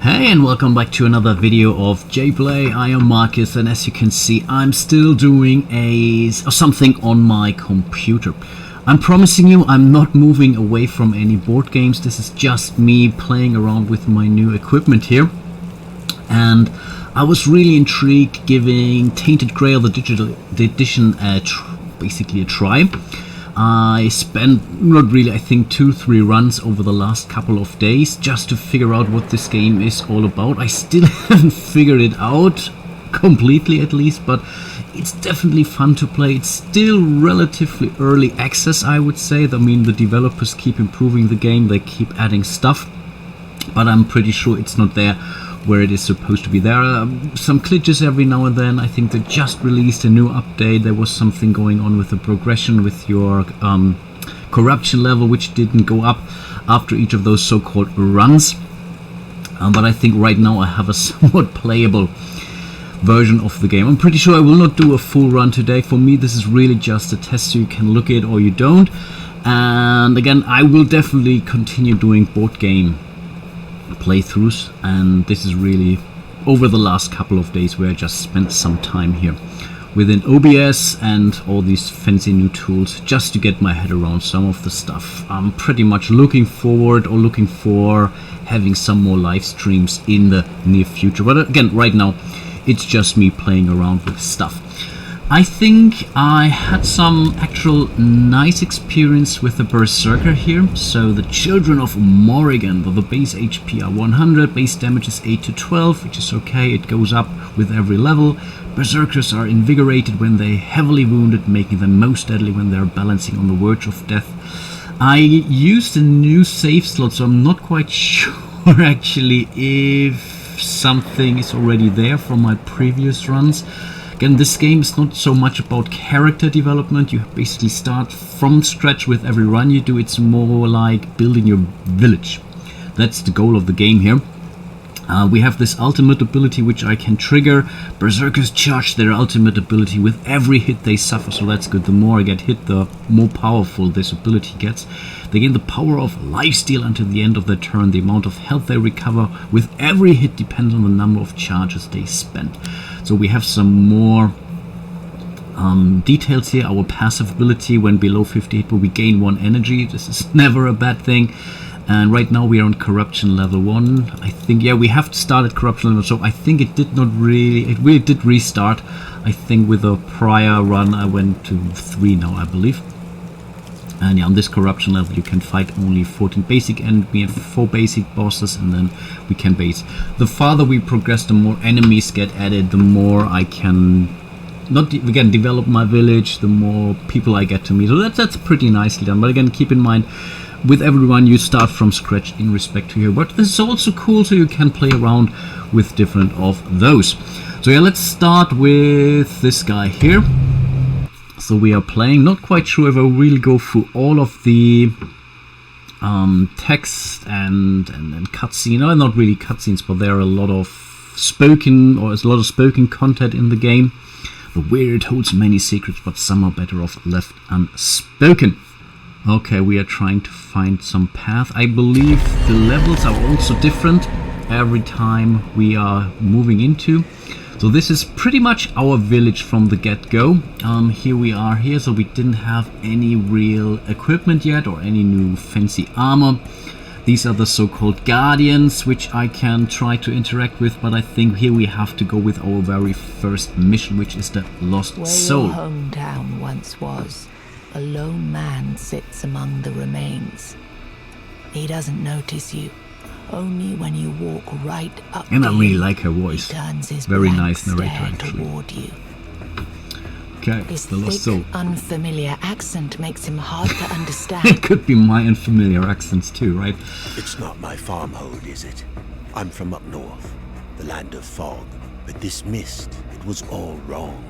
Hey, and welcome back to another video of jPlay. I am Marcus, and as you can see, I'm still doing something on my computer. I'm promising you I'm not moving away from any board games. This is just me playing around with my new equipment here. And I was really intrigued giving Tainted Grail the Digital Edition basically a try. I spent, I think 2-3 runs over the last couple of days just to figure out what this game is all about. I still haven't figured it out completely, at least, but it's definitely fun to play. It's still relatively early access, I would say. I mean, the developers keep improving the game, they keep adding stuff, but I'm pretty sure it's not there where it is supposed to be. There are some glitches every now and then. I think they just released a new update. There was something going on with the progression with your corruption level, which didn't go up after each of those so-called runs. But I think right now I have a somewhat playable version of the game. I'm pretty sure I will not do a full run today. For me, this is really just a test, so you can look at it or you don't. And again, I will definitely continue doing board game playthroughs, and this is really over the last couple of days where I just spent some time here within OBS and all these fancy new tools just to get my head around some of the stuff. I'm pretty much looking for having some more live streams in the near future, but again, right now it's just me playing around with stuff. I think I had some actual nice experience with the Berserker here. So the Children of Morrigan, the base HP are 100, base damage is 8 to 12, which is okay, it goes up with every level. Berserkers are invigorated when they're heavily wounded, making them most deadly when they're balancing on the verge of death. I used a new save slot, so I'm not quite sure actually if something is already there from my previous runs. Again, this game is not so much about character development. You basically start from scratch with every run you do. It's more like building your village. That's the goal of the game here. We have this ultimate ability which I can trigger. Berserkers charge their ultimate ability with every hit they suffer, so that's good. The more I get hit, the more powerful this ability gets. They gain the power of lifesteal until the end of their turn. The amount of health they recover with every hit depends on the number of charges they spend. So we have some more details here. Our passive ability, when below 50 hit, we gain 1 energy. This is never a bad thing. And right now we are on corruption level 1. I think, yeah, we have to start at corruption level, so I think it really did restart. I think with a prior run I went to 3 now, I believe. And yeah, on this corruption level you can fight only 14 basic, and we have 4 basic bosses, and then we can base. The farther we progress, the more enemies get added, the more I can develop my village, the more people I get to meet. So that's pretty nicely done. But again, keep in mind, with everyone you start from scratch in respect to here. But this is also cool, so you can play around with different of those. So yeah, let's start with this guy here. So we are playing, not quite sure if I will go through all of the text and cutscene. No, not really cutscenes, but there are a lot of spoken content in the game. The weird holds many secrets, but some are better off left unspoken. Okay, we are trying to find some path. I believe the levels are also different every time we are moving into. So this is pretty much our village from the get-go. Here we are here, so we didn't have any real equipment yet or any new fancy armor. These are the so-called guardians, which I can try to interact with, but I think here we have to go with our very first mission, which is the Lost Soul. Where your hometown once was, a lone man sits among the remains. He doesn't notice you. Only when you walk right up and to I really him, like her voice. he turns his very blank nice narrator stare actually. Toward you. Okay, His the Lost Soul. unfamiliar accent makes him hard to understand. It could be my unfamiliar accents too, right? It's not my farmhold, is it? I'm from up north, the land of fog. But this mist, it was all wrong.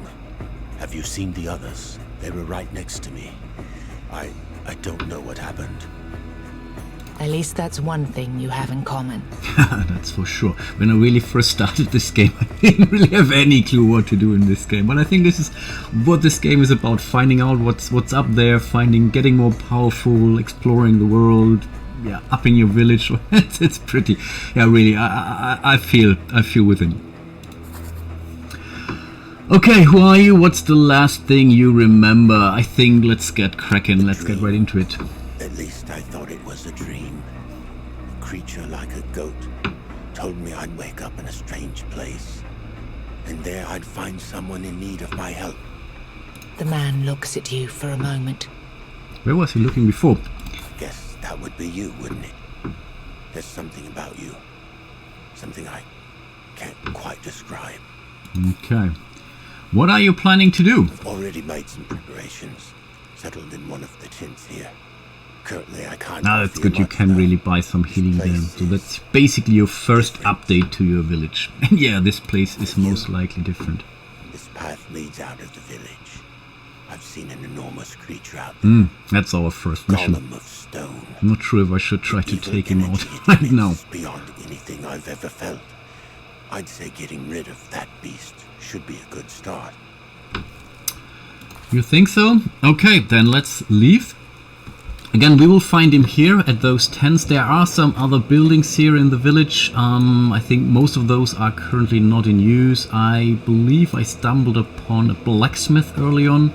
Have you seen the others? They were right next to me. I don't know what happened. At least that's one thing you have in common. That's for sure. When I really first started this game, I didn't really have any clue what to do in this game. But I think this is what this game is about: finding out what's up there, getting more powerful, exploring the world, upping your village. It's pretty, really, I feel with him. Okay, who are you? What's the last thing you remember? I think let's get cracking. Let's get right into it. At least I thought it was a dream. A creature like a goat told me I'd wake up in a strange place, and there I'd find someone in need of my help. The man looks at you for a moment. Where was he looking before? Guess that would be you, wouldn't it? There's something about you. Something I can't quite describe. Okay. What are you planning to do? I've already made some preparations. Settled in one of the tents here. Currently I can't... Ah, that's good. You can really buy some healing there. So that's basically your first update to your village. And yeah, this place is most likely different. This path leads out of the village. I've seen an enormous creature out there. That's our first mission. Golem of stone. I'm not sure if I should try to take him out right now. Beyond anything I've ever felt. I'd say getting rid of that beast should be a good start. You think so? Okay, then let's leave. Again, we will find him here at those tents. There are some other buildings here in the village. I think most of those are currently not in use. I believe I stumbled upon a blacksmith early on.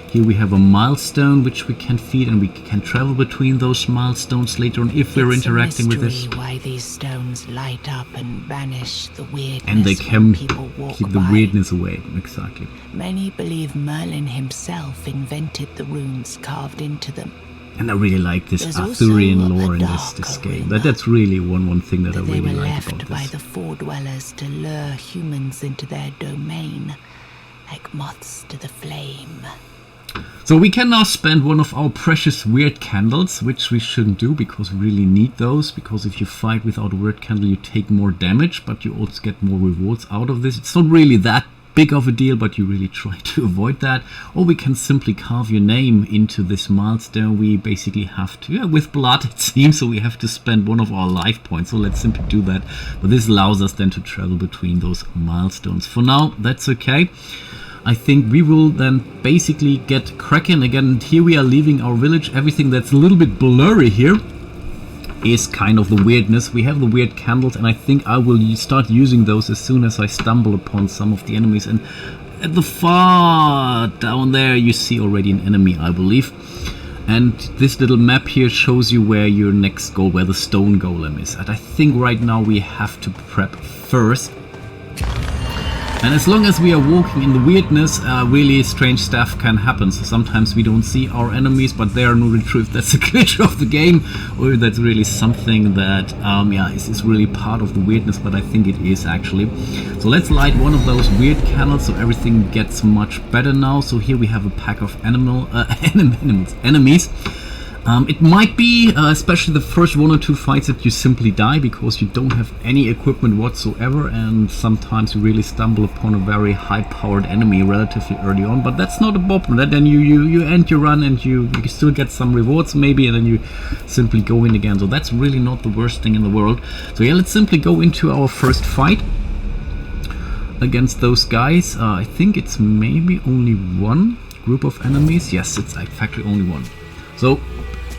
Here we have a milestone which we can feed, and we can travel between those milestones later on if we're interacting with this. Why these stones light up and banish the weirdness, and they can people walk keep the by. weirdness away. Exactly. Many believe Merlin himself invented the runes carved into them. And I really like this There's Arthurian also lore a in this darker game. rumor That's really one thing that I they really were like left about by this. the Four-Dwellers to lure humans into their domain, like moths to the flame. So we can now spend one of our precious weird candles, which we shouldn't do because we really need those, because if you fight without a weird candle you take more damage, but you also get more rewards out of this. It's not really that big of a deal, but you really try to avoid that. Or we can simply carve your name into this milestone. We basically have to, with blood it seems, so we have to spend one of our life points. So let's simply do that. But this allows us then to travel between those milestones. For now, that's okay. I think we will then basically get cracking again. Here we are leaving our village. Everything that's a little bit blurry here is kind of the weirdness. We have the weird candles, and I think I will start using those as soon as I stumble upon some of the enemies. And at the far down there you see already an enemy, I believe. And this little map here shows you where your next goal, where the stone golem is at. I think right now we have to prep first. And as long as we are walking in the weirdness, really strange stuff can happen. So sometimes we don't see our enemies, but they are not really true if that's a glitch of the game, or if that's really something that is really part of the weirdness, but I think it is actually. So let's light one of those weird candles so everything gets much better now. So here we have a pack of enemies. It might be, especially the first one or two fights, that you simply die because you don't have any equipment whatsoever, and sometimes you really stumble upon a very high-powered enemy relatively early on, but that's not a problem. Then you end your run and you still get some rewards maybe, and then you simply go in again. So that's really not the worst thing in the world. So yeah, let's simply go into our first fight against those guys. I think it's maybe only one group of enemies. Yes, it's actually only one. So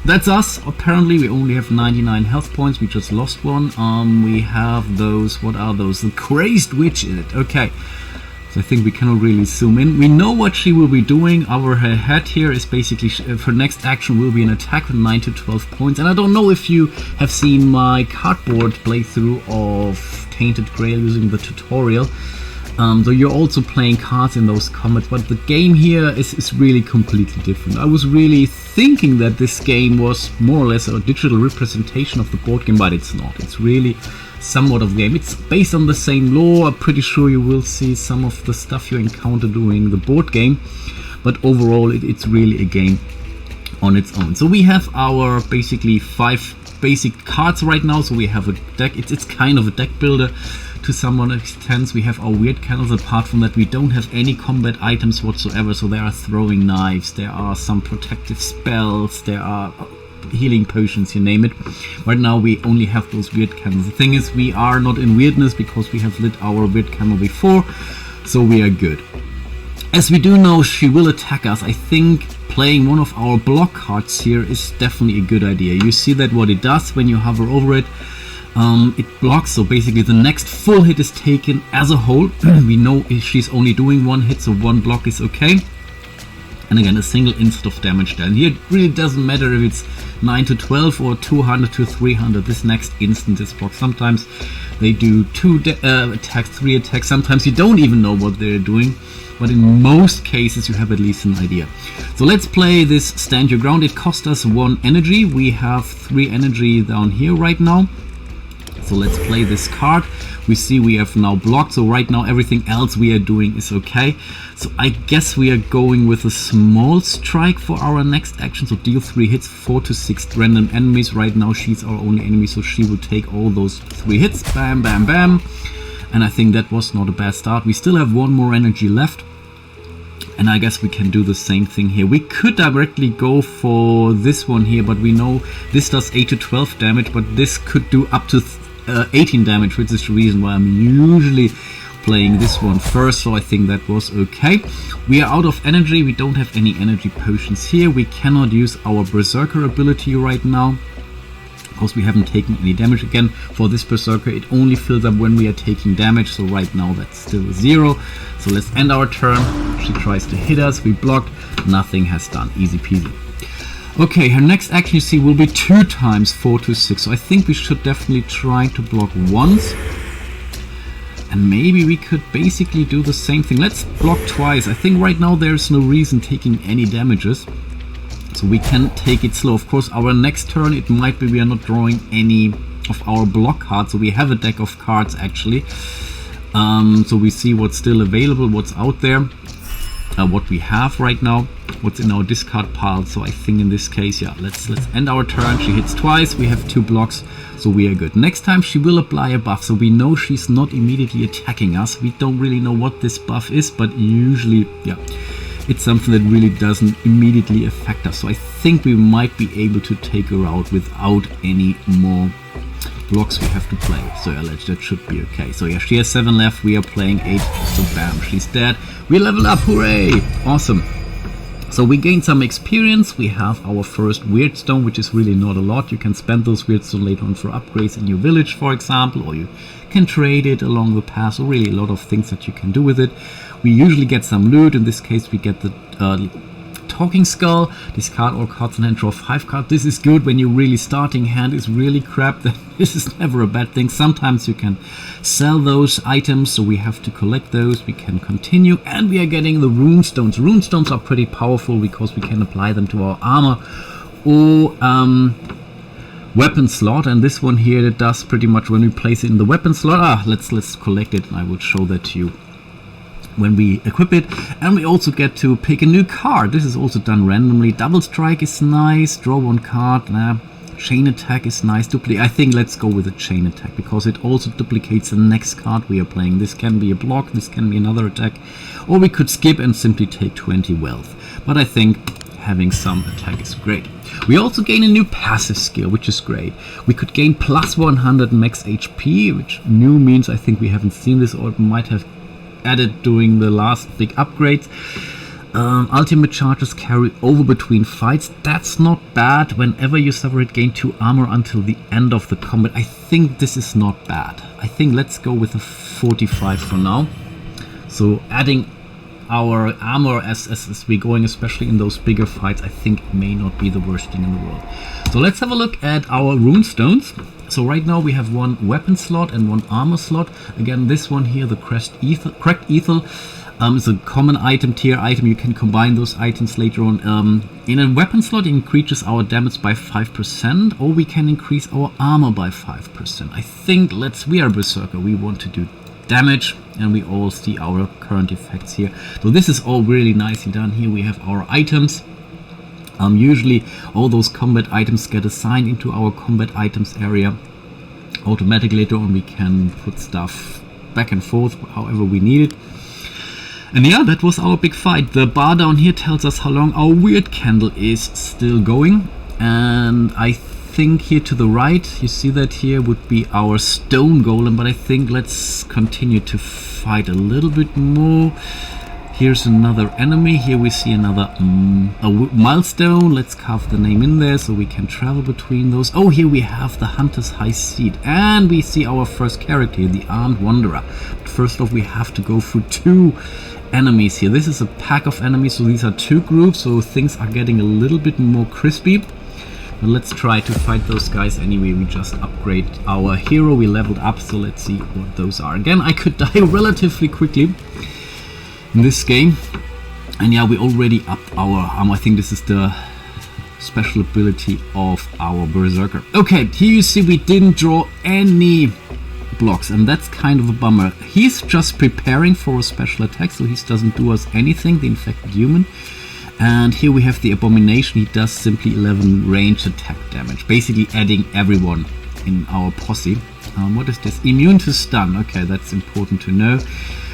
that's us. Apparently we only have 99 health points. We just lost one. We have those, what are those? The crazed witch in it. Okay, so I think we cannot really zoom in. We know what she will be doing. Our head here is basically, her next action will be an attack with 9 to 12 points. And I don't know if you have seen my cardboard playthrough of Tainted Grail using the tutorial. So you're also playing cards in those combats, but the game here is really completely different. I was really thinking that this game was more or less a digital representation of the board game, but it's not. It's really somewhat of the game. It's based on the same lore. I'm pretty sure you will see some of the stuff you encounter during the board game, but overall it's really a game on its own. So we have our basically 5 basic cards right now. So we have a deck. It's kind of a deck builder to some extent. We have our weird candles. Apart from that, we don't have any combat items whatsoever. So there are throwing knives, there are some protective spells, there are healing potions, you name it. Right now we only have those weird candles. The thing is, we are not in weirdness because we have lit our weird candle before, so we are good. As we do know, she will attack us. I think playing one of our block cards here is definitely a good idea. You see that what it does when you hover over it. It blocks, so basically the next full hit is taken as a whole. We know if she's only doing one hit, so one block is okay. And again, a single instant of damage there. And here it really doesn't matter if it's 9 to 12 or 200 to 300. This next instant is blocked. Sometimes they do 2 attacks, 3 attacks. Sometimes you don't even know what they're doing. But in most cases you have at least an idea. So let's play this Stand Your Ground. It cost us 1 energy. We have 3 energy down here right now. So let's play this card. We see we have now blocked, so right now everything else we are doing is okay. So I guess we are going with a small strike for our next action. So deal 3 hits, 4 to 6 random enemies. Right now she's our only enemy, so she will take all those 3 hits. Bam, bam, bam. And I think that was not a bad start. We still have 1 more energy left. And I guess we can do the same thing here. We could directly go for this one here, but we know this does 8 to 12 damage, but this could do up to 18 damage, which is the reason why I'm usually playing this one first, so I think that was okay. We are out of energy, we don't have any energy potions here. We cannot use our Berserker ability right now, because we haven't taken any damage. Again, for this Berserker, it only fills up when we are taking damage, so right now that's still 0. So let's end our turn. She tries to hit us, we blocked, nothing has done, easy peasy. Okay, her next action you see will be 2 times 4 to 6, so I think we should definitely try to block once. And maybe we could basically do the same thing. Let's block twice. I think right now there's no reason taking any damages. So we can take it slow. Of course, our next turn, it might be we are not drawing any of our block cards. So we have a deck of cards actually. So we see what's still available, what's out there, what we have right now, what's in our discard pile. So I think in this case, yeah, let's end our turn. She hits twice, we have 2 blocks, so we are good. Next time she will apply a buff, so we know she's not immediately attacking us. We don't really know what this buff is, but usually, yeah, it's something that really doesn't immediately affect us. So I think we might be able to take her out without any more blocks we have to play. So yeah, that should be okay. So yeah, she has 7 left, we are playing 8, so bam, she's dead. We level up, hooray! Awesome. So we gain some experience. We have our first weird stone, which is really not a lot. You can spend those weird stone later on for upgrades in your village, for example, or you can trade it along the path. So really a lot of things that you can do with it. We usually get some loot. In this case we get the Talking Skull. Discard all cards in hand, draw 5 cards. This is good when your really starting hand is really crap. Then this is never a bad thing. Sometimes you can sell those items, so we have to collect those. We can continue, and we are getting the Rune Stones. Rune Stones are pretty powerful because we can apply them to our armor or weapon slot. And this one here, it does pretty much when we place it in the weapon slot. Let's collect it, and I will show that to you when we equip it. And we also get to pick a new card. This is also done randomly. Double strike is nice, draw 1 card. Chain attack is nice. Duplicate, I think let's go with a chain attack because it also duplicates the next card we are playing. This can be a block, this can be another attack, or we could skip and simply take 20 wealth. But I think having some attack is great. We also gain a new passive skill, which is great. We could gain plus 100 max HP, which new means I think we haven't seen this or might have added during the last big upgrades. Ultimate charges carry over between fights. That's not bad. Whenever you suffer it, gain 2 armor until the end of the combat. I think this is not bad. I think let's go with a 45 for now. So adding our armor as we're going, especially in those bigger fights, I think it may not be the worst thing in the world. So let's have a look at our Rune Stones. So right now we have 1 weapon slot and 1 armor slot. Again, this one here, the Cracked Ethel, is a common item, tier item. You can combine those items later on. In a weapon slot, it increases our damage by 5%, or we can increase our armor by 5%. I think we are Berserker, we want to do damage, and we all see our current effects here. So this is all really nicely done. Here we have our items. Usually all those combat items get assigned into our combat items area automatically. Later on we can put stuff back and forth however we need it. And yeah, that was our big fight. The bar down here tells us how long our weird candle is still going, and I think here to the right, you see that here would be our stone golem, but I think let's continue to fight a little bit more. Here's another enemy. Here we see another milestone. Let's carve the name in there so we can travel between those. Oh, here we have the Hunter's High Seat. And we see our first character, the Armed Wanderer. But first off, we have to go through 2 enemies here. This is a pack of enemies, so these are 2 groups, so things are getting a little bit more crispy. But let's try to fight those guys anyway. We just upgrade our hero. We leveled up, so let's see what those are. Again, I could die relatively quickly in this game, and yeah, we already upped our I think this is the special ability of our berserker. Okay, here you see we didn't draw any blocks, and that's kind of a bummer. He's just preparing for a special attack, so he doesn't do us anything, the infected human. And here we have the Abomination. He does simply 11 range attack damage, basically adding everyone in our posse. What is this? Immune to stun. Okay, that's important to know.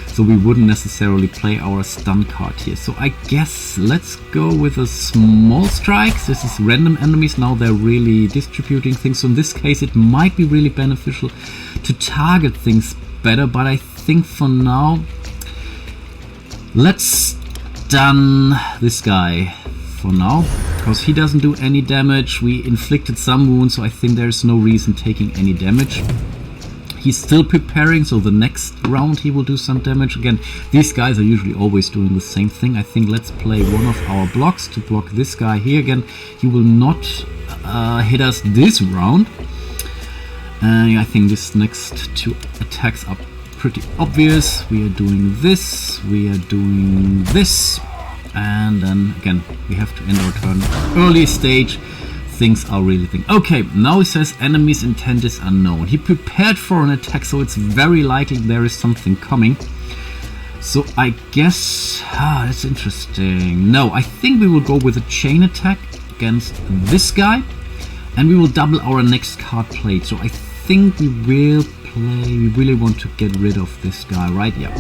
So we wouldn't necessarily play our stun card here. So I guess let's go with a small strikes. This is random enemies. Now they're really distributing things. So in this case it might be really beneficial to target things better. But I think for now, let's stun this guy for now, because he doesn't do any damage. We inflicted some wounds, so I think there's no reason taking any damage. He's still preparing, so the next round he will do some damage. Again, these guys are usually always doing the same thing. I think let's play one of our blocks to block this guy here. Again, he will not hit us this round. I think this next 2 attacks are pretty obvious. We are doing this, we are doing this, and then again we have to end our turn. Early stage, things are really thing. Okay, now he says enemy's intent is unknown. He prepared for an attack, so it's very likely there is something coming. So I guess that's interesting. No, I think we will go with a chain attack against this guy, and we will double our next card played. So I think we will play. We really want to get rid of this guy, right? Yeah.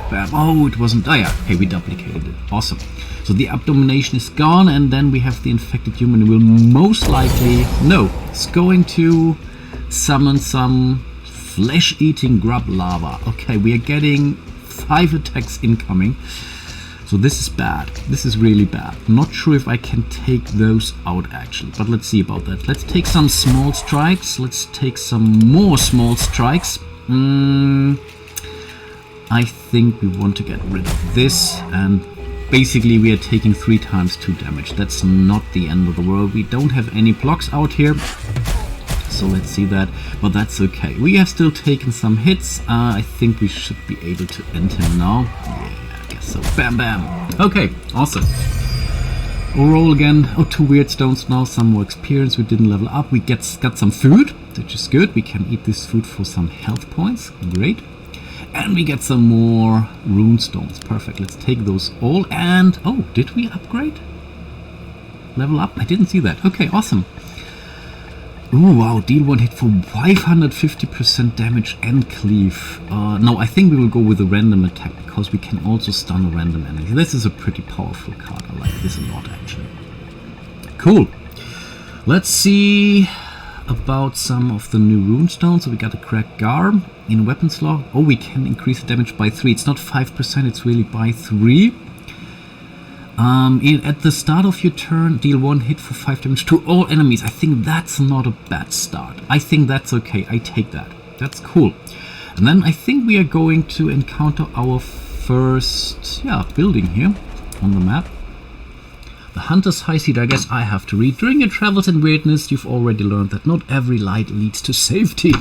Bam. Oh, it wasn't. Oh yeah. Okay, we duplicated it. Awesome. So the Abomination is gone, and then we have the infected human who will most likely, no, it's going to summon some flesh-eating grub lava. Okay, we are getting 5 attacks incoming. So this is bad. This is really bad. Not sure if I can take those out actually, but let's see about that. Let's take some small strikes. Let's take some more small strikes. I think we want to get rid of this, and basically we are taking 3 times 2 damage. That's not the end of the world. We don't have any blocks out here, so let's see that, but that's okay. We have still taken some hits. I think we should be able to end him now. Yeah, I guess so. Bam bam. Okay, awesome. Overall again, 2 weird stones now, some more experience. We didn't level up. We got some food, which is good. We can eat this food for some health points. Great. And we get some more Rune Stones. Perfect. Let's take those all. And oh, did we upgrade? Level up? I didn't see that. Okay, awesome. Ooh, wow. Deal 1 hit for 550% damage and cleave. No, I think we will go with a random attack, because we can also stun a random enemy. This is a pretty powerful card. I like this a lot, actually. Cool. Let's see about some of the new Rune Stones. So we got a cracked Garb in weapon slot. Oh, we can increase the damage by 3. It's not 5%, it's really by 3. At the start of your turn, deal 1 hit for 5 damage to all enemies. I think that's not a bad start. I think that's okay. I take that. That's cool. And then I think we are going to encounter our first building here on the map. The Hunter's High Seat, I guess I have to read. During your travels in weirdness, you've already learned that not every light leads to safety.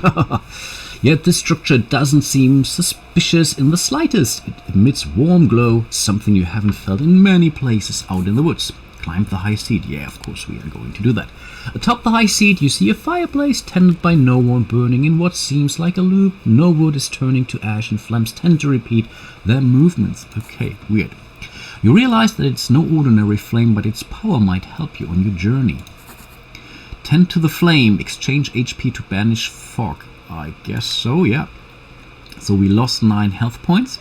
Yet this structure doesn't seem suspicious in the slightest. It emits warm glow, something you haven't felt in many places out in the woods. Climb the high seat. Yeah, of course we are going to do that. Atop the high seat, you see a fireplace tended by no one, burning in what seems like a loop. No wood is turning to ash, and flames tend to repeat their movements. Okay, weird. You realize that it's no ordinary flame, but its power might help you on your journey. Tend to the flame. Exchange HP to banish fog. I guess so, yeah. So we lost 9 health points.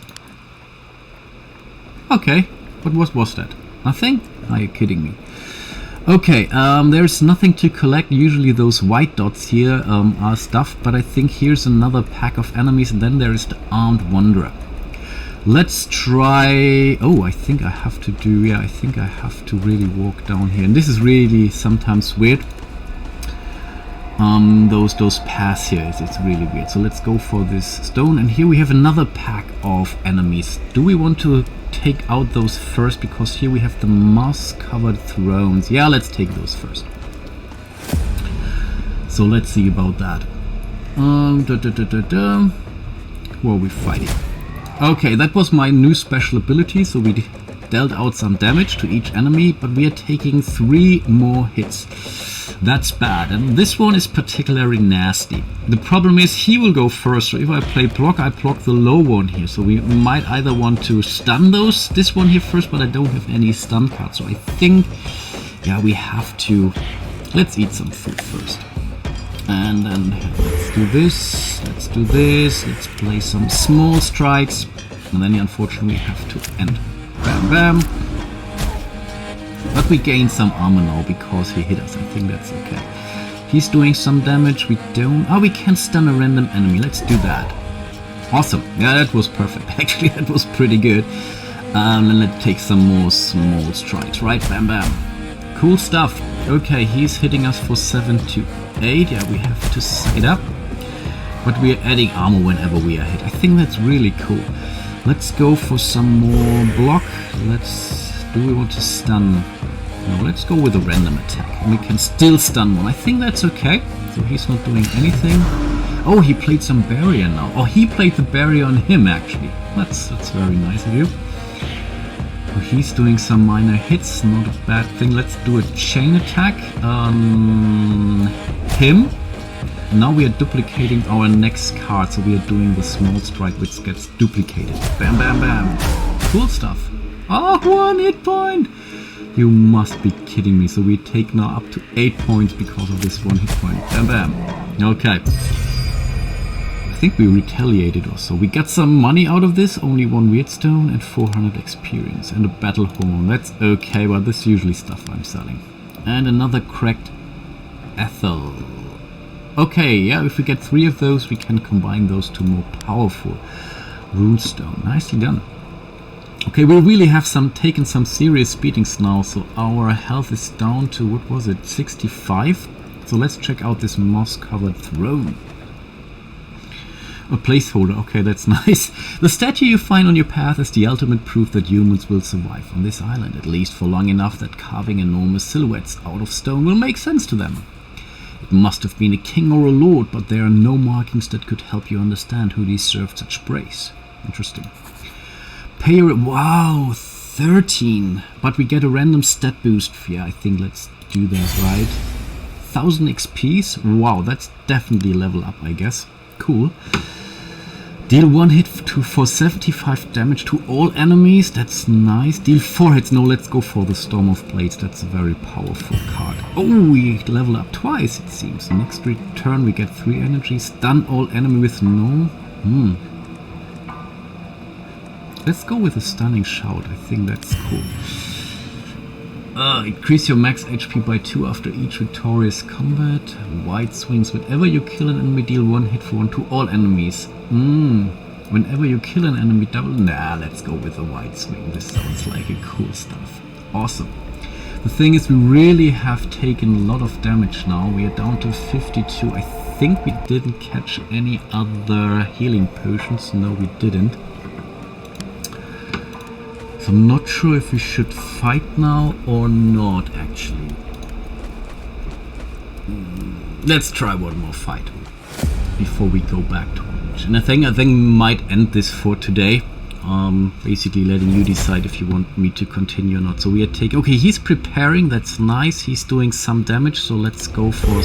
Okay, what was that? Nothing? Are you kidding me? Okay, there's nothing to collect. Usually those white dots here are stuff, but I think here's another pack of enemies, and then there is the Armed Wanderer. Let's try... Oh, I think I have to do... Yeah, I think I have to really walk down here. And this is really sometimes weird. Those paths here, it's really weird. So let's go for this stone. And here we have another pack of enemies. Do we want to take out those first? Because here we have the moss-covered thrones. Yeah, let's take those first. So let's see about that. Who are we fighting? Okay, that was my new special ability, so we dealt out some damage to each enemy, but we are taking 3 more hits. That's bad, and this one is particularly nasty. The problem is he will go first, so if I play block, I block the low one here, so we might either want to stun this one here first, but I don't have any stun cards, so I think, yeah, we have to... Let's eat some food first. And then let's do this, let's play some small strikes, and then unfortunately we have to end. Bam bam. But we gain some armor now because he hit us, I think that's okay. He's doing some damage, we don't... Oh, we can stun a random enemy, let's do that. Awesome, yeah, that was perfect, actually that was pretty good. And let's take some more small strikes, right, bam bam. Cool stuff. Okay, he's hitting us for 7 to 8. Yeah, we have to suck it up. But we are adding armor whenever we are hit. I think that's really cool. Let's go for some more block. Do we want to stun? No, let's go with a random attack. And we can still stun one. I think that's okay. So he's not doing anything. Oh, he played some barrier now. Oh, he played the barrier on him actually. That's very nice of you. He's doing some minor hits, not a bad thing. Let's do a chain attack on him. Now we are duplicating our next card, so we are doing the small strike which gets duplicated. Bam, bam, bam. Cool stuff. Oh, 1 hit point! You must be kidding me. So we take now up to 8 points because of this 1 hit point. Bam, bam. Okay. I think we retaliated or so. We got some money out of this, only 1 weirdstone and 400 experience and a battle horn. That's okay, but this is usually stuff I'm selling. And another cracked Ethel. Okay, yeah, if we get 3 of those, we can combine those to more powerful Rune Stone. Nicely done. Okay, we really have taken some serious beatings now, so our health is down to, what was it, 65? So let's check out this moss-covered throne. A placeholder, okay, that's nice. The statue you find on your path is the ultimate proof that humans will survive on this island, at least for long enough that carving enormous silhouettes out of stone will make sense to them. It must have been a king or a lord, but there are no markings that could help you understand who deserved such praise. Interesting. Pay wow, 13. But we get a random stat boost. Yeah, I think let's do that, right? 1000 XPs. Wow, that's definitely a level up, I guess. Cool. Deal 1 hit for 75 damage to all enemies. That's nice. Deal 4 hits. No, let's go for the Storm of Blades. That's a very powerful card. Oh, we level up twice, it seems. Next return, we get 3 energy. Stun all enemy with no... Let's go with a Stunning Shout. I think that's cool. Increase your max HP by 2 after each victorious combat. Wide swings. Whenever you kill an enemy, deal 1 hit for 1 to all enemies. Whenever you kill an enemy, double... Nah, let's go with a wide swing. This sounds like a cool stuff. Awesome. The thing is, we really have taken a lot of damage now. We are down to 52. I think we didn't catch any other healing potions. No, we didn't. So I'm not sure if we should fight now or not, actually. Let's try one more fight before we go back to orange. And I think we might end this for today. Basically letting you decide if you want me to continue or not. So we are taking... Okay, he's preparing. That's nice. He's doing some damage. So let's go for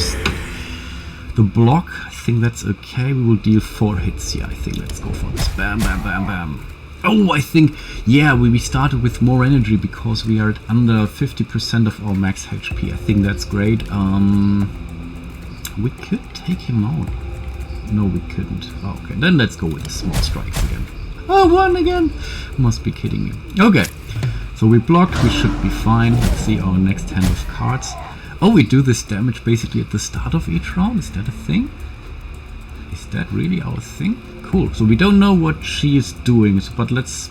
the block. I think that's okay. We will deal 4 hits. Yeah, I think let's go for this. Bam, bam, bam, bam. Oh, I think, yeah, we started with more energy because we are at under 50% of our max HP. I think that's great. We could take him out. No, we couldn't. Oh, okay, then let's go with the small strikes again. Oh, 1 again! Must be kidding me. Okay, so we blocked. We should be fine. Let's see our next hand of cards. Oh, we do this damage basically at the start of each round. Is that a thing? Is that really our thing? cool. So we don't know what she is doing, but let's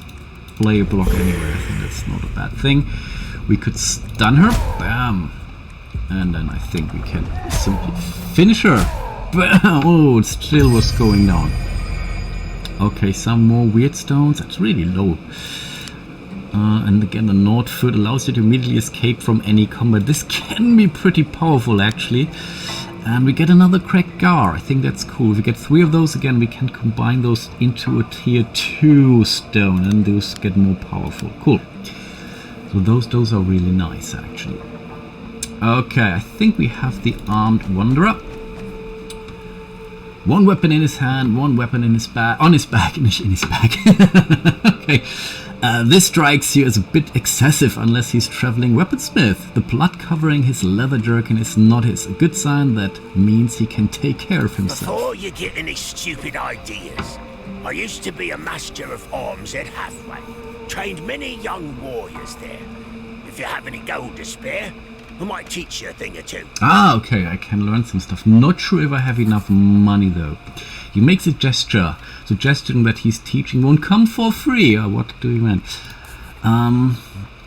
play a block anyway. I think that's not a bad thing. We could stun her. Bam. And then I think we can simply finish her. Bam. Oh, it still was going down. Okay, some more weird stones. That's really low. And again, the Nord foot allows you to immediately escape from any combat. This can be pretty powerful, actually. And we get another cracked gar. I think that's cool. If we get 3 of those again, we can combine those into a tier 2 stone, and those get more powerful. Cool. So those are really nice, actually. Okay, I think we have the Armed Wanderer. 1 weapon in his hand, 1 weapon in his back, on his back, in his back. Okay. This strikes you as a bit excessive unless he's traveling weaponsmith. The blood covering his leather jerkin is not his. A good sign that means he can take care of himself. Before you get any stupid ideas, I used to be a master of arms at Hathaway. Trained many young warriors there. If you have any gold to spare, I might teach you a thing or two. Ah, okay, I can learn some stuff. Not sure if I have enough money though. He makes a gesture, suggesting that he's teaching won't come for free. What do you mean?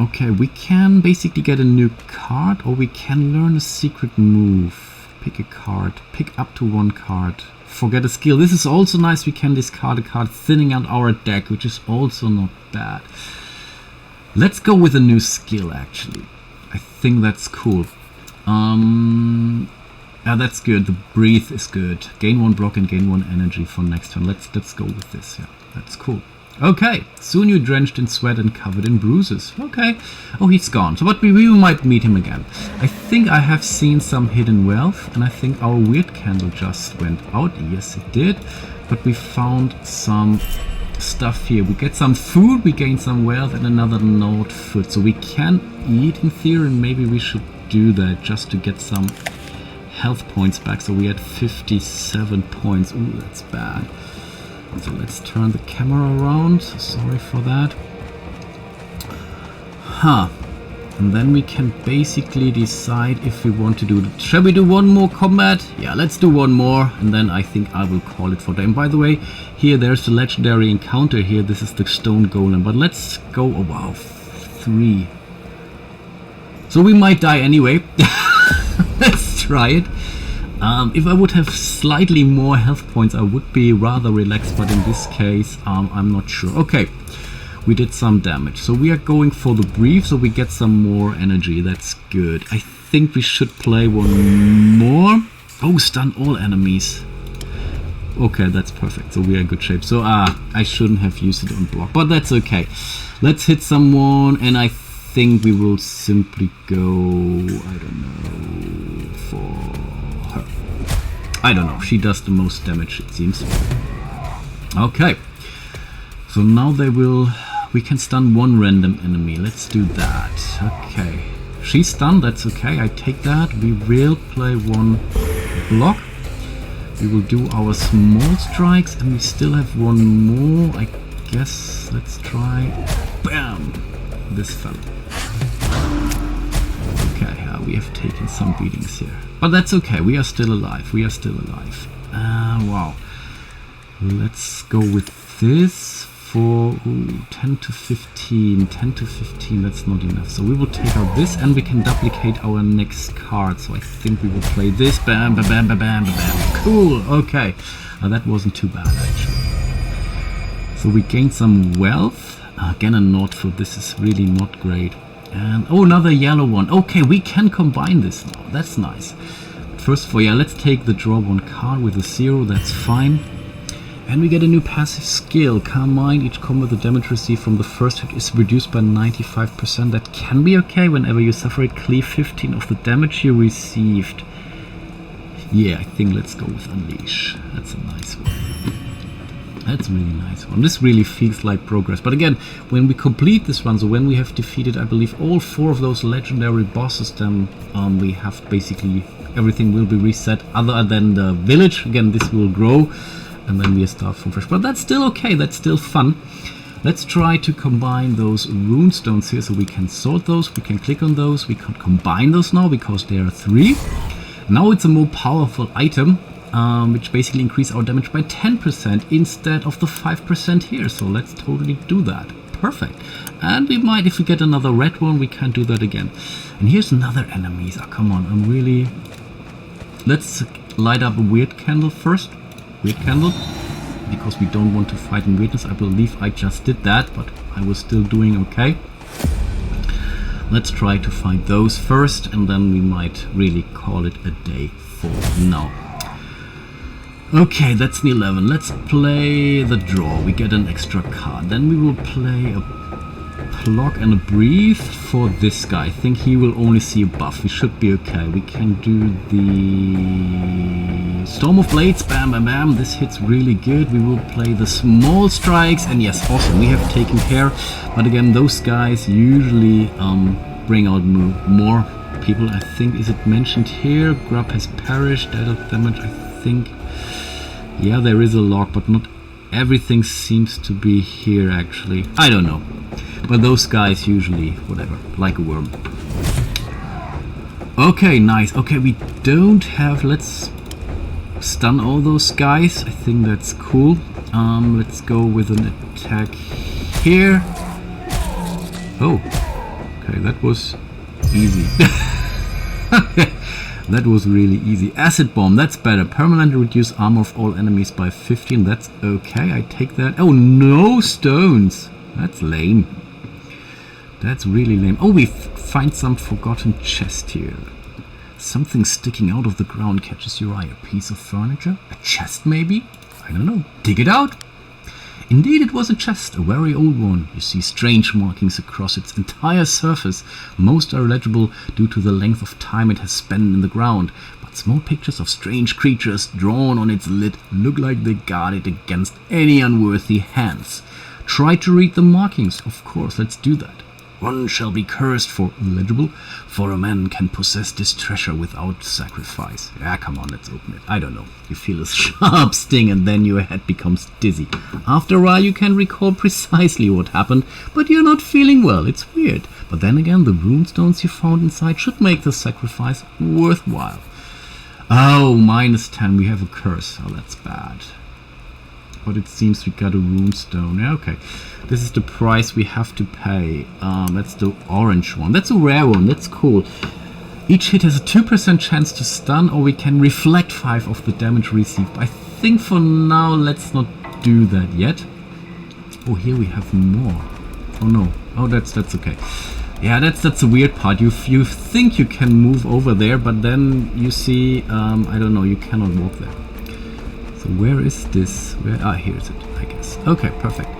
Okay, we can basically get a new card, or we can learn a secret move. Pick a card. Pick up to 1 card. Forget a skill. This is also nice. We can discard a card, thinning out our deck, which is also not bad. Let's go with a new skill, actually. I think that's cool. Yeah, that's good. The breathe is good. Gain 1 block and gain 1 energy for next turn. Let's go with this. Yeah, that's cool. Okay, soon you're drenched in sweat and covered in bruises. Okay. Oh, he's gone. So, but we might meet him again. I think I have seen some hidden wealth, and I think our weird candle just went out. Yes, it did. But we found some stuff here. We get some food, we gain some wealth, and another Nord foot. So we can eat in theory, and maybe we should do that just to get some health points back. So we had 57 points. Ooh, that's bad. So let's turn the camera around. Sorry for that. Huh. And then we can basically decide if we want to do it. Shall we do 1 more combat? Yeah, let's do 1 more, and then I think I will call it for day. And by the way, here there's the legendary encounter here. This is the stone golem, but let's go. Oh wow, 3. So we might die anyway. Let's try it. If I would have slightly more health points, I would be rather relaxed, but in this case, I'm not sure. Okay, we did some damage. So we are going for the brief, so we get some more energy. That's good. I think we should play 1 more. Oh, stun all enemies. Okay, that's perfect. So we are in good shape. So I shouldn't have used it on block, but that's okay. Let's hit someone, and I think we will simply go, I don't know, for her. I don't know, she does the most damage, it seems. Okay, so now we can stun 1 random enemy. Let's do that. Okay, she's stunned, that's okay, I take that. We will play 1 block. We will do our small strikes, and we still have 1 more, I guess. Let's try, bam, this fella. Okay, we have taken some beatings here, but that's okay. We are still alive. We are still alive. Wow. Let's go with this for 10 to 15. 10 to 15. That's not enough. So we will take out this, and we can duplicate our next card. So I think we will play this. Bam, bam, bam, bam, bam, bam. Cool. Okay. That wasn't too bad actually. So we gained some wealth. Again, a Nord foot. This is really not great. And oh, another yellow one. Okay, we can combine this now. That's nice. First of all, yeah, let's take the draw 1 card with a 0. That's fine. And we get a new passive skill. Calm Mind. Each combat the damage received from the first hit is reduced by 95%. That can be okay. Whenever you suffer it, clear 15 of the damage you received. Yeah, I think let's go with Unleash. That's a nice one. That's a really nice one. This really feels like progress. But again, when we complete this run, so when we have defeated, I believe, all 4 of those legendary bosses, then we have basically everything will be reset other than the village. Again, this will grow, and then we start from fresh. But that's still okay. That's still fun. Let's try to combine those Rune Stones here, so we can sort those. We can click on those. We can combine those now because there are 3. Now it's a more powerful item. which basically increase our damage by 10% instead of the 5% here. So let's totally do that. Perfect. And we might, if we get another red one, we can do that again. And here's another enemy. Oh, come on, I'm really... Let's light up a weird candle first. Weird candle. Because we don't want to fight in weirdness. I believe I just did that, but I was still doing okay. Let's try to find those first, and then we might really call it a day for now. Okay, that's an 11. Let's play the draw. We get an extra card. Then we will play a Pluck and a Breathe for this guy. I think he will only see a buff. We should be okay. We can do the Storm of Blades. Bam, bam, bam. This hits really good. We will play the Small Strikes. And yes, awesome. We have taken care. But again, those guys usually bring out more people. I think, is it mentioned here? Grub has perished. Dead of damage, I think. Yeah, there is a log, but not everything seems to be here actually. I don't know. But those guys usually, whatever, like a worm. Okay, nice. Okay, we don't have... Let's stun all those guys. I think that's cool. Let's go with an attack here. Oh, okay, that was easy. That was really easy. Acid Bomb, that's better. Permanently reduce armor of all enemies by 15. That's okay, I take that. Oh, no stones. That's lame. That's really lame. Oh, we find some forgotten chest here. Something sticking out of the ground catches your eye. A piece of furniture? A chest maybe? I don't know. Dig it out. Indeed, it was a chest, a very old one. You see strange markings across its entire surface. Most are illegible due to the length of time it has spent in the ground. But small pictures of strange creatures drawn on its lid look like they guard it against any unworthy hands. Try to read the markings. Of course, let's do that. One shall be cursed for illegible, for a man can possess this treasure without sacrifice. Yeah, come on, let's open it. I don't know. You feel a sharp sting and then your head becomes dizzy. After a while you can recall precisely what happened, but you're not feeling well. It's weird. But then again, the Rune Stones you found inside should make the sacrifice worthwhile. Oh, -10. We have a curse. Oh, that's bad. But it seems we got a Rune Stone. Yeah, okay. This is the price we have to pay. That's the orange one. That's a rare one. That's cool. Each hit has a 2% chance to stun, or we can reflect 5 of the damage received. I think for now, let's not do that yet. Oh, here we have more. Oh no. Oh, that's okay. Yeah, that's a weird part. You think you can move over there, but then you see, I don't know, you cannot walk there. So where is this? Here's it, I guess. Okay, perfect.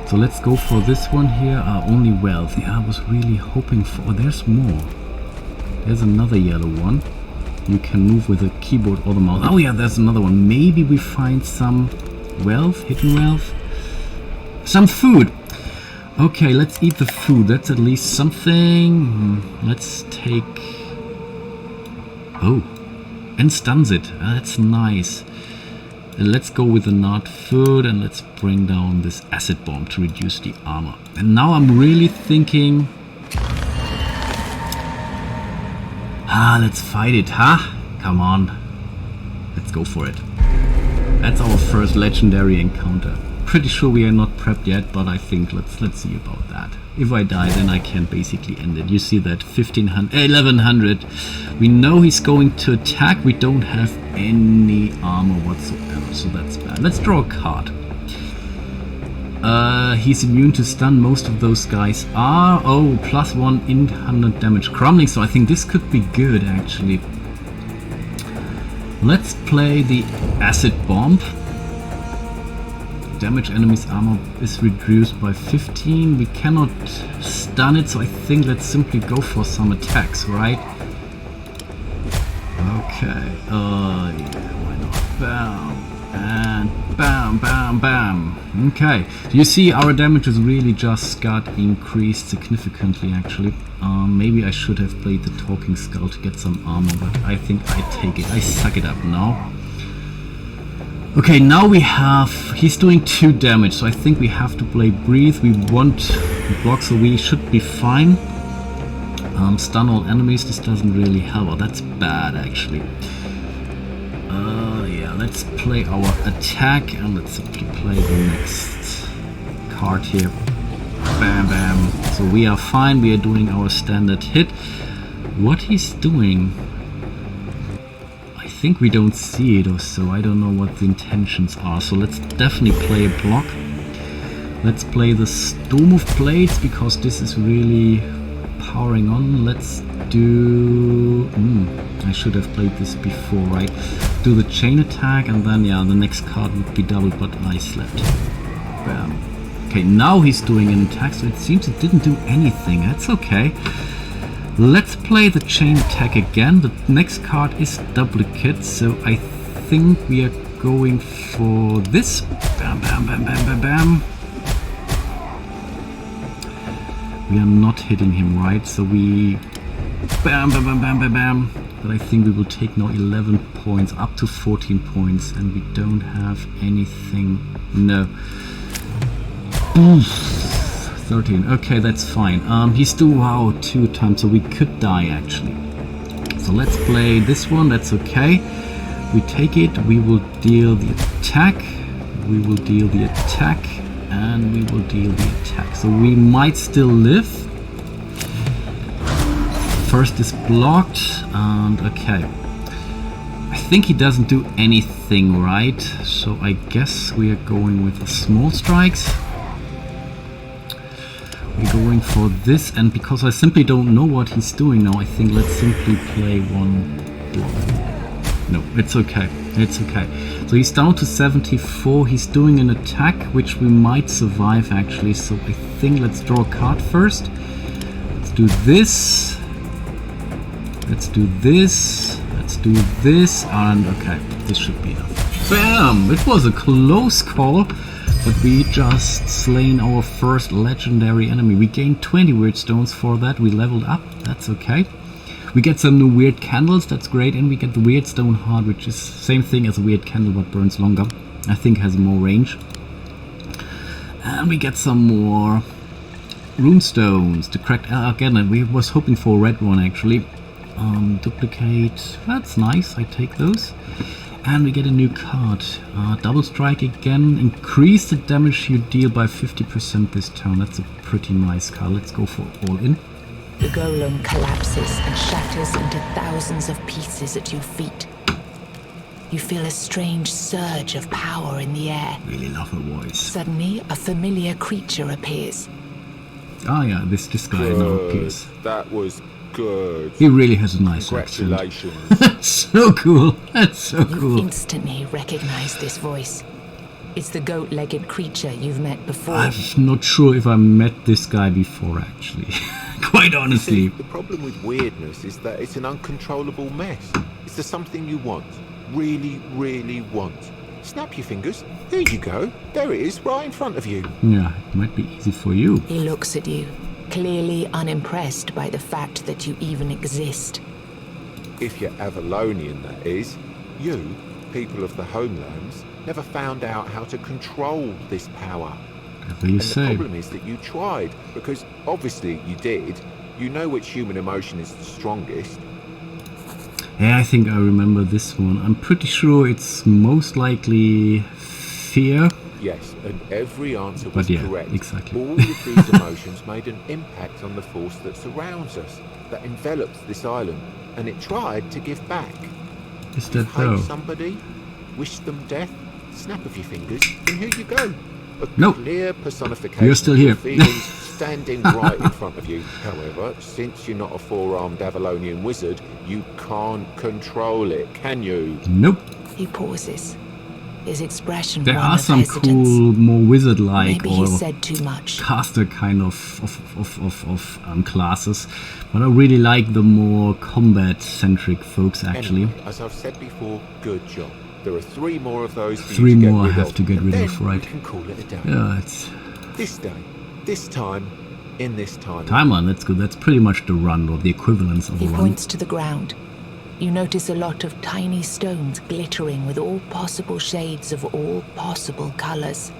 So let's go for this one here. Only wealth. Yeah, I was really hoping for... Oh, there's more. There's another yellow one. You can move with a keyboard or the mouse. Oh yeah, there's another one. Maybe we find some wealth, hidden wealth. Some food. Okay, let's eat the food. That's at least something. Let's take... Oh, and stuns it. That's nice. Let's go with the nut food and let's bring down this acid bomb to reduce the armor. And now I'm really thinking... let's fight it, huh? Come on. Let's go for it. That's our first legendary encounter. Pretty sure we are not prepped yet, but I think let's see about that. If I die, then I can basically end it. You see that 1100. We know he's going to attack. We don't have any armor whatsoever, so that's bad. Let's draw a card. He's immune to stun. Most of those guys are. Oh, +1 in 100 damage crumbling. So I think this could be good actually. Let's play the acid bomb. Damage enemies armor is reduced by 15. We cannot stun it, so I think let's simply go for some attacks, right? Okay. Yeah, why not? Bam. And bam, bam, bam. Okay. So you see our damage has really just got increased significantly, actually. Maybe I should have played the Talking Skull to get some armor, but I think I take it. I suck it up now. Okay, now we have... He's doing 2 damage, so I think we have to play Breathe. We want block, so we should be fine. Stun all enemies. This doesn't really help. Oh, that's bad, actually. Yeah. yeah, let's play our attack and let's simply play the next card here. Bam, bam. So we are fine. We are doing our standard hit. What he's doing, I think we don't see it or so. I don't know what the intentions are. So let's definitely play a block. Let's play the Storm of Blades because this is really powering on. Let's do... I should have played this before, right? Do the chain attack and then, yeah, the next card would be double, but I slept. Bam. Okay, now he's doing an attack, so it seems it didn't do anything. That's okay. Let's play the chain attack again. The next card is duplicate, so I think we are going for this. Bam, bam, bam, bam, bam, bam. We are not hitting him, right? So we... Bam, bam, bam, bam, bam, bam. But I think we will take now 11 points, up to 14 points, and we don't have anything. No. 13. Okay, that's fine. He's still wow 2 times, so we could die actually. So let's play this one. That's okay. We take it. We will deal the attack. We will deal the attack, and we will deal the attack. So we might still live. First is blocked, and okay. I think he doesn't do anything, right? So I guess we are going with the small strikes. We're going for this, and because I simply don't know what he's doing now, I think let's simply play one block. No, it's okay. It's okay. So he's down to 74. He's doing an attack, which we might survive actually. So I think let's draw a card first. Let's do this. Let's do this. Let's do this. And okay, this should be enough. Bam! It was a close call, but we just slain our first legendary enemy. We gained 20 weird stones for that. We leveled up. That's okay. We get some new weird candles, that's great, and we get the weird stone heart, which is same thing as a weird candle but burns longer. I think has more range. And we get some more Rune Stones to crack again. We was hoping for a red one actually. Duplicate, that's nice, I take those. And we get a new card. Double strike again, increase the damage you deal by 50% this turn. That's a pretty nice card. Let's go for all in. The golem collapses and shatters into thousands of pieces at your feet. You feel a strange surge of power in the air. Really love her voice. Suddenly, a familiar creature appears. Ah yeah, this guy now appears. That was good. He really has a nice accent. Congratulations. That's so cool. That's so cool. You instantly recognize this voice. It's the goat-legged creature you've met before. I'm not sure if I met this guy before actually. Quite honestly. See, the problem with weirdness is that it's an uncontrollable mess. It's the something you want. Really, really want. Snap your fingers. Here you go. There it is, right in front of you. Yeah, it might be easy for you. He looks at you, clearly unimpressed by the fact that you even exist. If you're Avalonian, that is. You, people of the homelands, never found out how to control this power. Whatever you And say. the problem is that you tried, because obviously you did. You know which human emotion is the strongest. Yeah, I think I remember this one. I'm pretty sure it's most likely fear. Yes, and every answer But was yeah, correct. exactly. All of these emotions made an impact on the force that surrounds us, that envelops this island, and it tried to give back. Is that Hate though? somebody, wish them death, snap of your fingers, and here you go. A Nope. clear personification You're still here. of feelings standing right in front of you. However, since you're not a four-armed Avalonian wizard, you can't control it, can you? Nope. He pauses. His expression There one are of some hesitance. cool, more wizard-like Maybe or he said too much. caster kind of classes, but I really like the more combat-centric folks actually. Anyway, as I've said before, good job. There are 3 more of those for Three you to get more I rid have of, to get and rid then of, right. we can call it a day. Yeah, it's This day, this time, in this time. timeline. That's good. That's pretty much the run or the equivalence of He a run. points to the ground. You notice a lot of tiny stones glittering with all possible shades of all possible colors.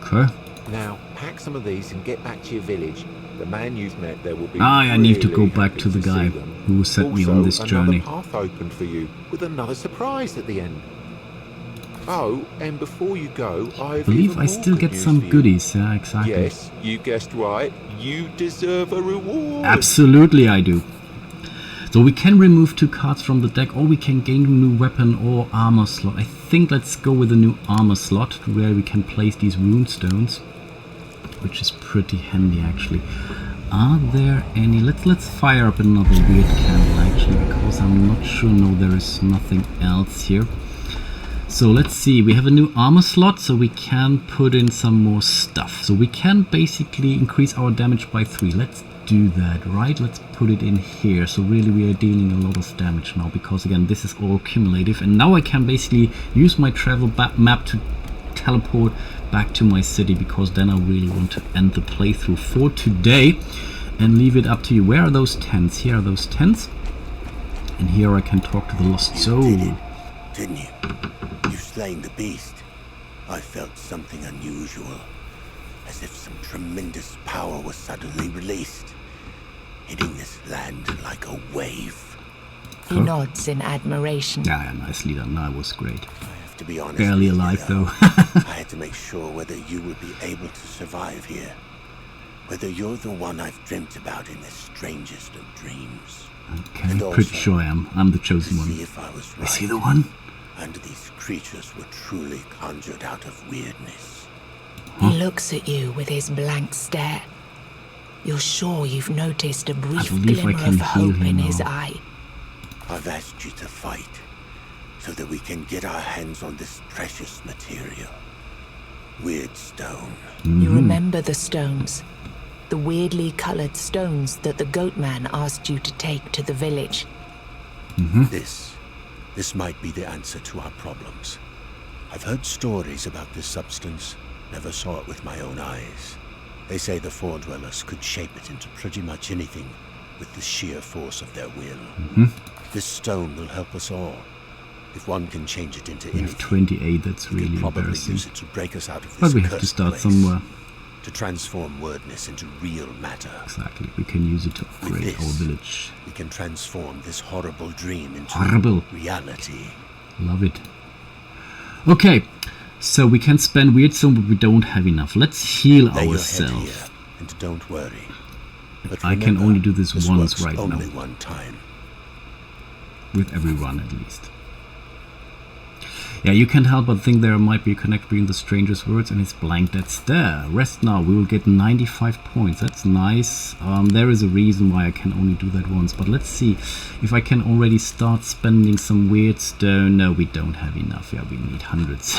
Okay. Now, pack some of these and get back to your village. The man you've met there will be I need to go really back happy to the guy see them. who sent me Also, on this journey. another path opened for you with another surprise at the end. Oh, and before you go, I believe I still get some goodies. Yeah, exactly. Yes, you guessed right. You deserve a reward. Absolutely I do. So we can remove 2 cards from the deck, or we can gain a new weapon or armor slot. I think let's go with a new armor slot, where we can place these Rune Stones, which is pretty handy actually. Are there any... Let's fire up another weird candle actually, because I'm not sure. No, there is nothing else here. So let's see, we have a new armor slot, so we can put in some more stuff. So we can basically increase our damage by 3. Let's do that, right? Let's put it in here. So really we are dealing a lot of damage now, because again this is all cumulative, and now I can basically use my travel map to teleport back to my city, because then I really want to end the playthrough for today and leave it up to you. Where are those tents? Here are those tents, and here I can talk to the lost soul. Didn't you? You've slain the beast. I felt something unusual, as if some tremendous power was suddenly released, hitting this land like a wave. He nods in admiration. Yeah, nicely done. That was great. I have to be honest. Barely alive though. I had to make sure whether you would be able to survive here, whether you're the one I've dreamt about in the strangest of dreams. Okay, I'm pretty sure I am. I'm the chosen one. See if I was right. Is he the one? And these creatures were truly conjured out of weirdness. He looks at you with his blank stare. You're sure you've noticed a brief glimmer of hope in his eye. I've asked you to fight, so that we can get our hands on this precious material. Weird stone. You remember the stones. The weirdly colored stones that the goat man asked you to take to the village. This might be the answer to our problems. I've heard stories about this substance, never saw it with my own eyes. They say the Four Dwellers could shape it into pretty much anything with the sheer force of their will. This stone will help us all. If one can change it into anything, 28, that's really we probably embarrassing. use it to break us out of this But we have to start place, somewhere. to transform wordness into real matter. Exactly, we can use it to upgrade our village. We can transform this horrible dream into reality. Love it. Okay, so we can spend weird stone, but we don't have enough. Let's heal ourselves. And don't worry. But I can only do this once right only now. One time. With every run at least. Yeah, you can't help but think there might be a connection between the stranger's words and his blank. That's there. Rest now. We will get 95 points. That's nice. There is a reason why I can only do that once. But let's see if I can already start spending some weird stone. No, we don't have enough. Yeah, we need hundreds.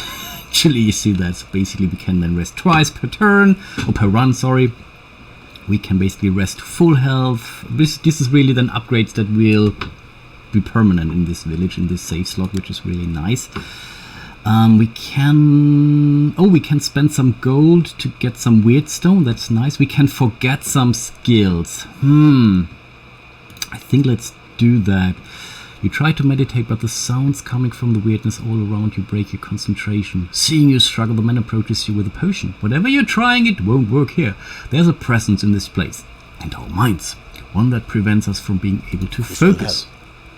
Actually, you see that. So basically, we can then rest twice per turn. Or per run, sorry. We can basically rest full health. This is really then upgrades that will be permanent in this village, in this save slot, which is really nice. We can spend some gold to get some weird stone. That's nice. We can forget some skills. I think let's do that. You try to meditate, but the sounds coming from the weirdness all around you break your concentration. Seeing you struggle, the man approaches you with a potion. Whatever you're trying, it won't work here. There's a presence in this place, and our minds. One that prevents us from being able to focus. Help,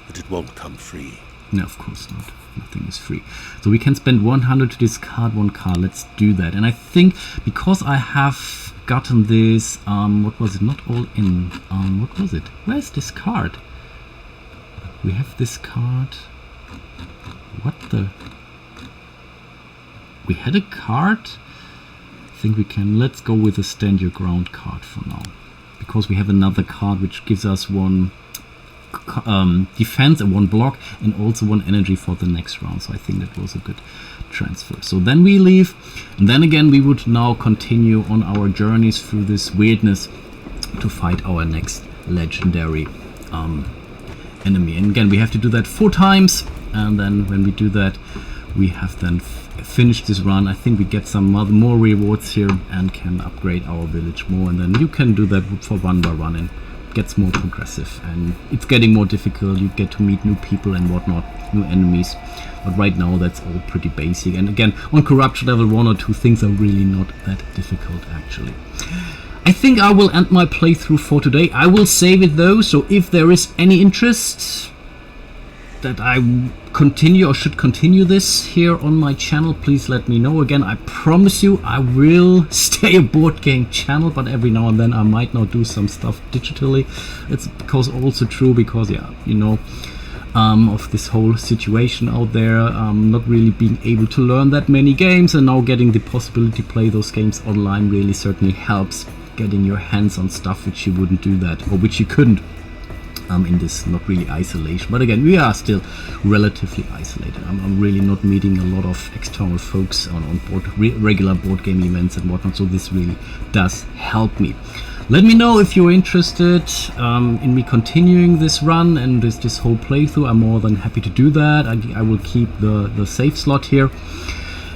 but it won't come free. No, of course not. Nothing is free. So we can spend 100 to discard one card. Let's do that. And I think because I have gotten this, what was it? Not all in. What was it? Where's this card? We have this card. What the? We had a card. I think we can. Let's go with the stand your ground card for now, because we have another card which gives us one defense and one block, and also one energy for the next round. So I think that was a good transfer. So then we leave, and then again we would now continue on our journeys through this weirdness to fight our next legendary enemy. And again we have to do that 4 times, and then when we do that we have then finished this run. I think we get some more rewards here and can upgrade our village more, and then you can do that for run by run, and gets more progressive, and it's getting more difficult. You get to meet new people and whatnot, new enemies, but right now that's all pretty basic. And again, on corruption level 1 or 2 things are really not that difficult actually. I think I will end my playthrough for today. I will save it though, so if there is any interest that I continue or should continue this here on my channel, please let me know. Again, I promise you I will stay a board game channel, but every now and then I might not do some stuff digitally. It's also true because, yeah, you know, of this whole situation out there, not really being able to learn that many games, and now getting the possibility to play those games online really certainly helps getting your hands on stuff which you wouldn't do that, or which you couldn't in this not really isolation. But again, we are still relatively isolated. I'm really not meeting a lot of external folks on regular board game events and whatnot, so this really does help me. Let me know if you're interested in me continuing this run and this whole playthrough. I'm more than happy to do that. I will keep the save slot here.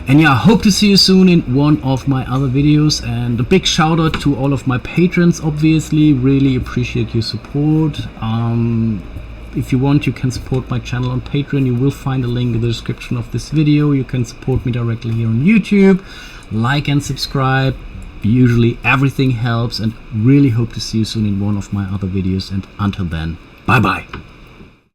And yeah, I hope to see you soon in one of my other videos. And a big shout out to all of my patrons, obviously. Really appreciate your support. If you want, you can support my channel on Patreon. You will find a link in the description of this video. You can support me directly here on YouTube. Like and subscribe. Usually everything helps, and really hope to see you soon in one of my other videos. And until then, bye bye.